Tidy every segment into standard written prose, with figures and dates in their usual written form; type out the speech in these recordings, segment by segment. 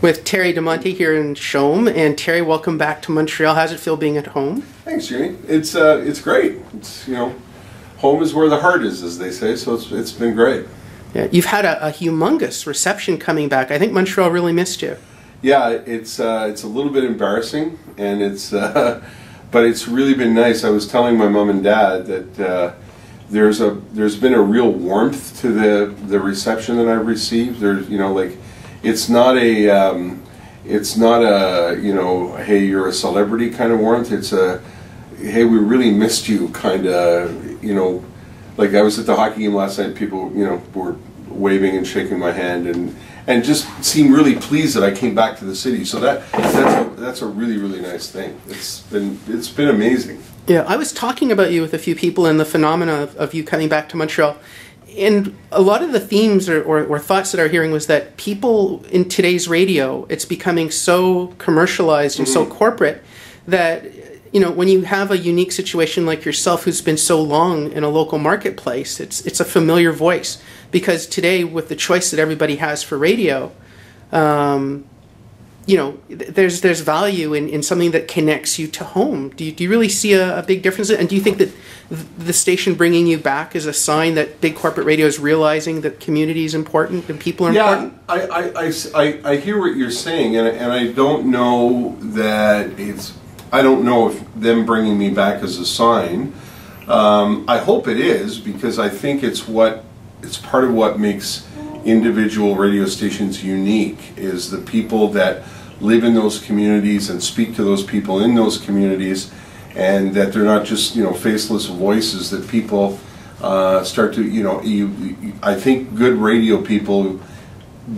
with Terry DiMonte here in CHOM. And Terry, welcome back to Montreal. How's it feel being at home? Thanks, Jimmy. It's great. It's, you know, home is where the heart is, as they say. So it's been great. Yeah, you've had a humongous reception coming back. I think Montreal really missed you. Yeah, it's a little bit embarrassing, and but it's really been nice. I was telling my mom and dad that there's been a real warmth to the reception that I've received. There's, you know, like, it's not a you know, hey, you're a celebrity kind of warmth. It's a, hey, we really missed you kind of, you know. Like, I was at the hockey game last night, people, you know, were waving and shaking my hand and just seemed really pleased that I came back to the city. So that's a really, really nice thing. It's been amazing. Yeah, I was talking about you with a few people and the phenomena of you coming back to Montreal. And a lot of the themes or thoughts that I'm hearing was that people in today's radio, it's becoming so commercialized and so corporate that, you know, when you have a unique situation like yourself who's been so long in a local marketplace, it's a familiar voice. Because today, with the choice that everybody has for radio, you know, there's value in something that connects you to home. Do you really see a big difference? And do you think that the station bringing you back is a sign that big corporate radio is realizing that community is important and people are important? Yeah, I hear what you're saying, and I don't know that it's... I don't know if them bringing me back is a sign. I hope it is, because I think it's part of what makes individual radio stations unique, is the people that live in those communities and speak to those people in those communities, and that they're not just, you know, faceless voices that people start to, you know, I think good radio people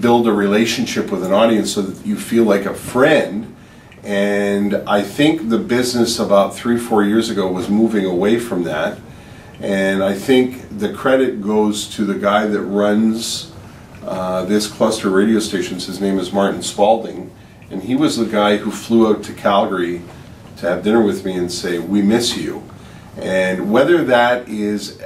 build a relationship with an audience so that you feel like a friend. And I think the business about 3-4 years ago was moving away from that. And I think the credit goes to the guy that runs this cluster of radio stations. His name is Martin Spalding. And he was the guy who flew out to Calgary to have dinner with me and say, "We miss you." And whether that is,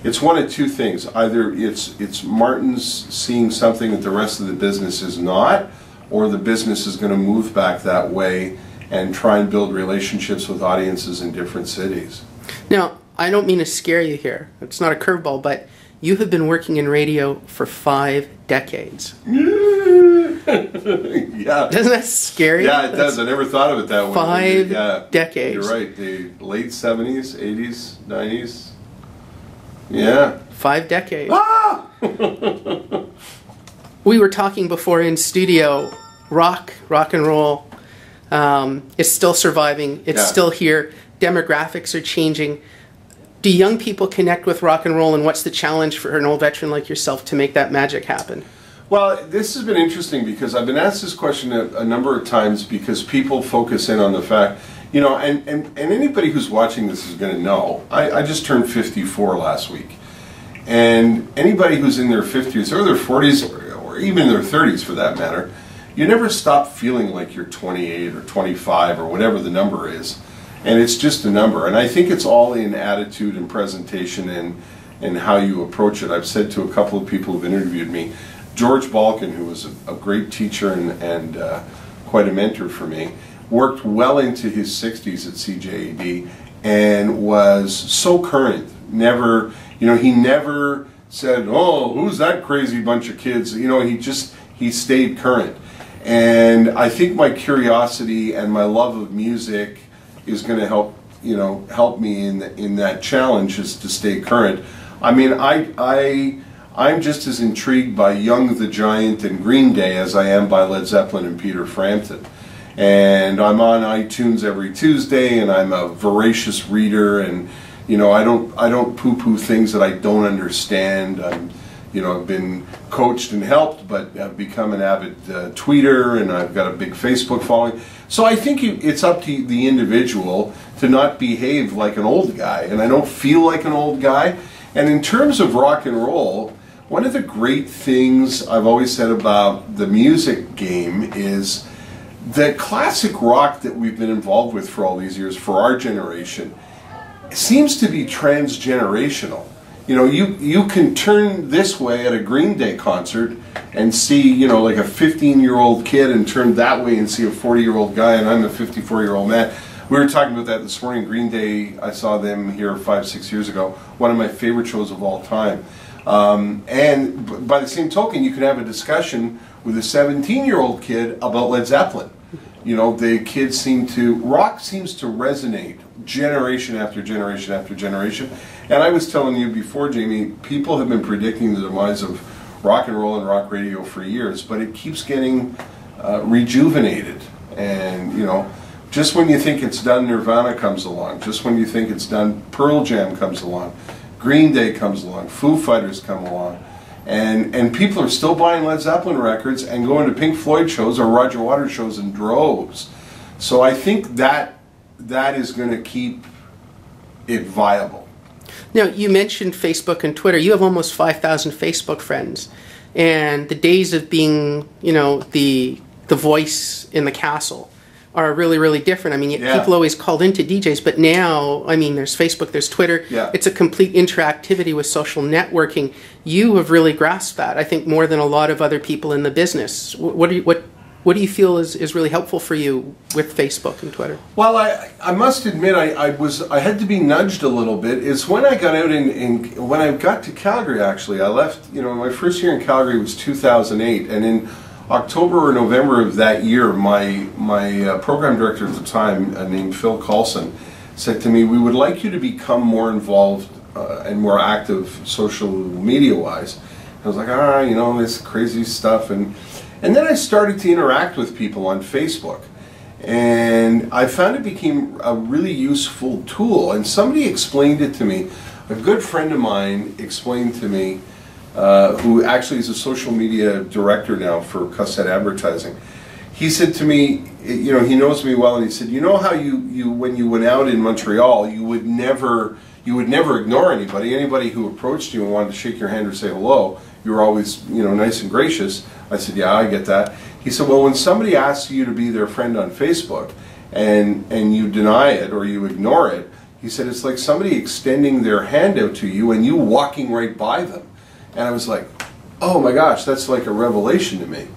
it's one of two things. Either it's Martin's seeing something that the rest of the business is not, or the business is going to move back that way and try and build relationships with audiences in different cities. Now, I don't mean to scare you here. It's not a curveball, but you have been working in radio for 5 decades. Yeah. Doesn't that scare you? Yeah, it does. I never thought of it that way. 5 decades. You're right. The late 70s, 80s, 90s. Yeah. 5 decades. Ah! We were talking before in studio, rock and roll is still surviving. It's still here. Demographics are changing. Do young people connect with rock and roll, and what's the challenge for an old veteran like yourself to make that magic happen? Well, this has been interesting because I've been asked this question a number of times, because people focus in on the fact, you know, and anybody who's watching this is going to know, I just turned 54 last week. And anybody who's in their 50s or their 40s, or even their 30s for that matter, you never stop feeling like you're 28 or 25 or whatever the number is. And it's just a number. And I think it's all in attitude and presentation and how you approach it. I've said to a couple of people who've interviewed me, George Balkan, who was a great teacher and quite a mentor for me, worked well into his 60s at CJAD and was so current. Never, you know, he never said, "Oh, who's that crazy bunch of kids?" You know, he stayed current. And I think my curiosity and my love of music is going to help me in that challenge, is to stay current. I mean, I'm just as intrigued by Young the Giant and Green Day as I am by Led Zeppelin and Peter Frampton. And I'm on iTunes every Tuesday, and I'm a voracious reader, and you know, I don't poo-poo things that I don't understand. You know, I've been coached and helped, but I've become an avid tweeter, and I've got a big Facebook following. So I think it's up to the individual to not behave like an old guy, and I don't feel like an old guy. And in terms of rock and roll, one of the great things I've always said about the music game is the classic rock that we've been involved with for all these years, for our generation, seems to be transgenerational. You know, you can turn this way at a Green Day concert and see, you know, like a 15-year-old kid, and turn that way and see a 40-year-old guy, and I'm a 54-year-old man. We were talking about that this morning. Green Day, I saw them here 5-6 years ago. One of my favorite shows of all time. And by the same token, you can have a discussion with a 17-year-old kid about Led Zeppelin. You know, the kids rock seems to resonate generation after generation after generation. And I was telling you before, Jamie, people have been predicting the demise of rock and roll and rock radio for years, but it keeps getting rejuvenated. And, you know, just when you think it's done, Nirvana comes along. Just when you think it's done, Pearl Jam comes along. Green Day comes along. Foo Fighters come along. And people are still buying Led Zeppelin records and going to Pink Floyd shows or Roger Waters shows in droves. So I think that is going to keep it viable. Now, you mentioned Facebook and Twitter. You have almost 5,000 Facebook friends. And the days of being, you know, the voice in the castle are really, really different. I mean, people always called into DJs, but now, I mean, there's Facebook, there's Twitter. Yeah. It's a complete interactivity with social networking. You have really grasped that, I think, more than a lot of other people in the business. What do you feel is really helpful for you with Facebook and Twitter? Well, I must admit, I had to be nudged a little bit. Is when I got out when I got to Calgary, actually. I left, you know, my first year in Calgary was 2008, and in October or November of that year, my program director at the time, named Phil Carlson, said to me, "We would like you to become more involved and more active social media-wise." I was like, you know, this crazy stuff, and then I started to interact with people on Facebook, and I found it became a really useful tool. And somebody explained it to me. A good friend of mine explained to me, who actually is a social media director now for Cussett Advertising. He said to me, you know, he knows me well, and he said, you know how you when you went out in Montreal, you would never ignore anybody who approached you and wanted to shake your hand or say hello. You were always, you know, nice and gracious. I said, yeah, I get that. He said, well, when somebody asks you to be their friend on Facebook and you deny it or you ignore it, he said, it's like somebody extending their hand out to you and you walking right by them. And I was like, oh my gosh, that's like a revelation to me.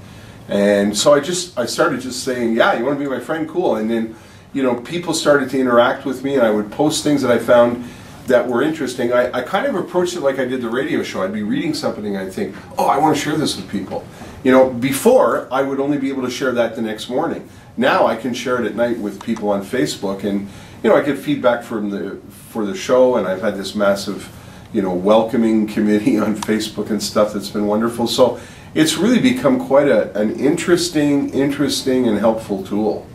And so I started just saying, yeah, you want to be my friend? Cool. And then, you know, people started to interact with me, and I would post things that I found that were interesting. I kind of approached it like I did the radio show. I'd be reading something and I'd think, oh, I want to share this with people. You know, before I would only be able to share that the next morning. Now I can share it at night with people on Facebook, and, you know, I get feedback for the show, and I've had this massive, you know, welcoming committee on Facebook and stuff that's been wonderful. So it's really become quite an interesting and helpful tool.